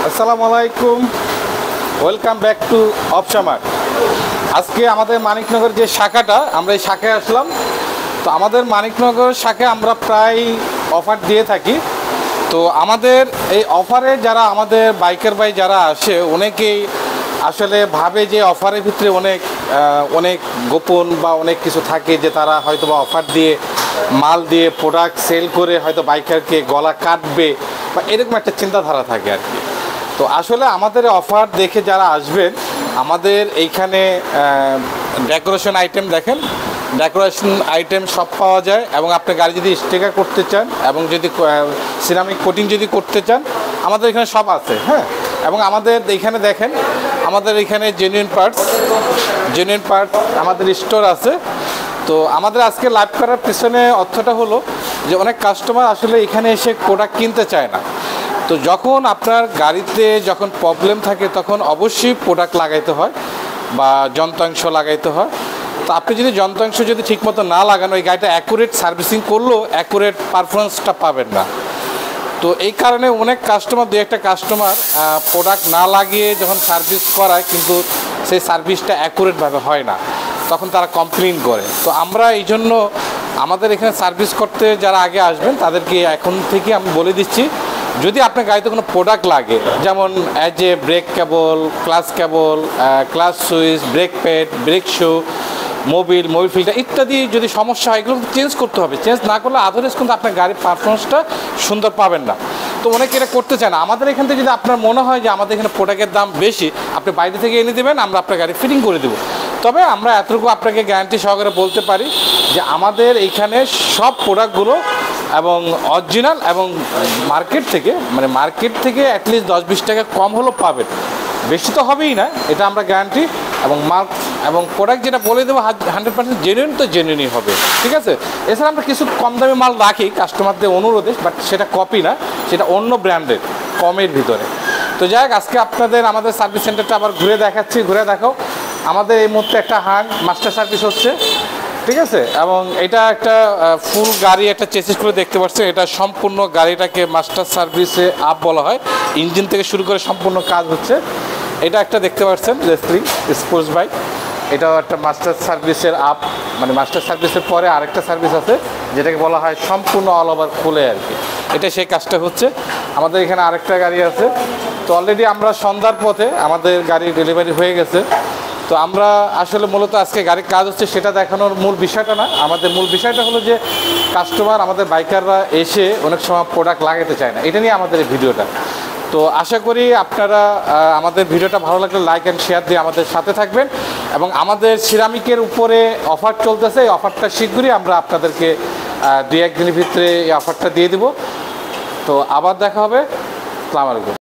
আসসালামু আলাইকুম, welcome back to অপশামার। আজকে আমাদের মানিকনগর যে শাখাটা, আমরা এই শাখায় আসলাম। তো আমাদের মানিকনগর শাখায় আমরা প্রায় অফার দিয়ে থাকি। তো আমাদের এই অফারে যারা আমাদের বাইকার ভাই যারা আসে, অনেকেই আসলে ভাবে যে অফারের ভিতরে অনেক গোপন বা অনেক কিছু থাকে, যে তারা হয়তো বা অফার দিয়ে মাল দিয়ে প্রোডাক্ট সেল করে হয়তো বাইকারকে গলা কাটবে বা এরকম একটা চিন্তাধারা থাকে আর কি। তো আসলে আমাদের অফার দেখে যারা আসবেন, আমাদের এইখানে ডেকোরেশন আইটেম দেখেন, ডেকোরেশন আইটেম সব পাওয়া যায়। এবং আপনি গাড়ি যদি স্টিকার করতে চান এবং যদি সিরামিক কোটিং যদি করতে চান, আমাদের এখানে সব আছে। হ্যাঁ, এবং আমাদের এইখানে দেখেন, আমাদের এখানে জেনুইন পার্টস আমাদের স্টোর আছে। তো আমাদের আজকে লাইভ করার পিছনে অর্থটা হলো যে অনেক কাস্টমার আসলে এখানে এসে প্রোডাক্ট কিনতে চায় না। তো যখন আপনার গাড়িতে যখন প্রবলেম থাকে, তখন অবশ্যই প্রোডাক্ট লাগাইতে হয় বা যন্ত্রাংশ লাগাইতে হয়। তো আপনি যদি যন্ত্রাংশ যদি ঠিকমতো না লাগান, ওই গাড়িটা অ্যাকুরেট সার্ভিসিং করলেও অ্যাকুরেট পারফরমেন্সটা পাবেন না। তো এই কারণে অনেক কাস্টমার, দু একটা কাস্টমার প্রোডাক্ট না লাগিয়ে যখন সার্ভিস করায়, কিন্তু সেই সার্ভিসটা অ্যাকুরেটভাবে হয় না, তখন তারা কমপ্লেন করে। তো আমরা এই জন্য আমাদের এখানে সার্ভিস করতে যারা আগে আসবেন, তাদেরকে এখন থেকে আমি বলে দিচ্ছি, যদি আপনার গাড়িতে কোনো প্রোডাক্ট লাগে, যেমন as a brake cable, clutch switch, brake pad, brake shoe, Mobil filter ইত্যাদি যদি সমস্যা হয়, এগুলো চেঞ্জ করতে হবে। চেঞ্জ না করলে আদারওয়াইজ কিন্তু আপনার গাড়ির পারফরমেন্সটা সুন্দর পাবেন না। তো অনেকে এটা করতে চায় না। আমাদের এখান থেকে যদি আপনার মনে হয় যে আমাদের এখানে প্রোডাক্টের দাম বেশি, আপনি বাইরে থেকে এনে দেবেন, আমরা আপনার গাড়ি ফিটিং করে দেবো। তবে আমরা এতটুকু আপনাকে গ্যারান্টি সহকারে বলতে পারি যে আমাদের এইখানে সব প্রোডাক্টগুলো এবং অরিজিনাল, এবং মার্কেট থেকে অ্যাটলিস্ট 10-20 টাকা কম হলেও পাবেন, বেশি তো হবেই না, এটা আমরা গ্যারান্টি। এবং প্রোডাক্ট যেটা বলে দেবো 100% জেনুইন, তো জেনুইনই হবে, ঠিক আছে। এছাড়া আমরা কিছু কম দামি মাল রাখি কাস্টমারদের অনুরোধে, বাট সেটা কপি না, সেটা অন্য ব্র্যান্ডের, কমের ভিতরে। তো যাই হোক, আজকে আপনাদের আমাদের সার্ভিস সেন্টারটা আবার ঘুরে দেখাও। আমাদের এই মুহূর্তে একটা মাস্টার সার্ভিস হচ্ছে, ঠিক আছে। এবং এটা একটা ফুল গাড়ি, একটা চেসিস করে দেখতে পাচ্ছেন, এটা সম্পূর্ণ গাড়িটাকে মাস্টার সার্ভিসে আপ বলা হয়। ইঞ্জিন থেকে শুরু করে সম্পূর্ণ কাজ হচ্ছে। এটা একটা দেখতে পাচ্ছেন রেসলিং স্পোর্টস বাইক, এটাও একটা মাস্টার সার্ভিসের আপ, মানে মাস্টার সার্ভিসের পরে আরেকটা সার্ভিস আছে, যেটাকে বলা হয় সম্পূর্ণ অল ওভার খুলে আর কি। এটা সেই কাজটা হচ্ছে। আমাদের এখানে আরেকটা গাড়ি আছে। তো অলরেডি আমরা সন্ধ্যার পথে আমাদের গাড়ি ডেলিভারি হয়ে গেছে। তো আমরা আসলে মূলত আজকে গাড়ির কাজ হচ্ছে সেটা দেখানোর মূল বিষয়টা না। আমাদের মূল বিষয়টা হলো যে কাস্টমার, আমাদের বাইকাররা এসে অনেক সময় প্রোডাক্ট লাগাতে চায় না, এটা নিয়ে আমাদের এই ভিডিওটা। তো আশা করি আপনারা আমাদের ভিডিওটা ভালো লাগলে লাইক অ্যান্ড শেয়ার দিয়ে আমাদের সাথে থাকবেন। এবং আমাদের সিরামিকের উপরে অফার চলতেছে, এই অফারটা শীঘ্রই আমরা আপনাদেরকে 2-1 দিনের ভিতরে এই অফারটা দিয়ে দেব। তো আবার দেখা হবে। আসসালামু আলাইকুম।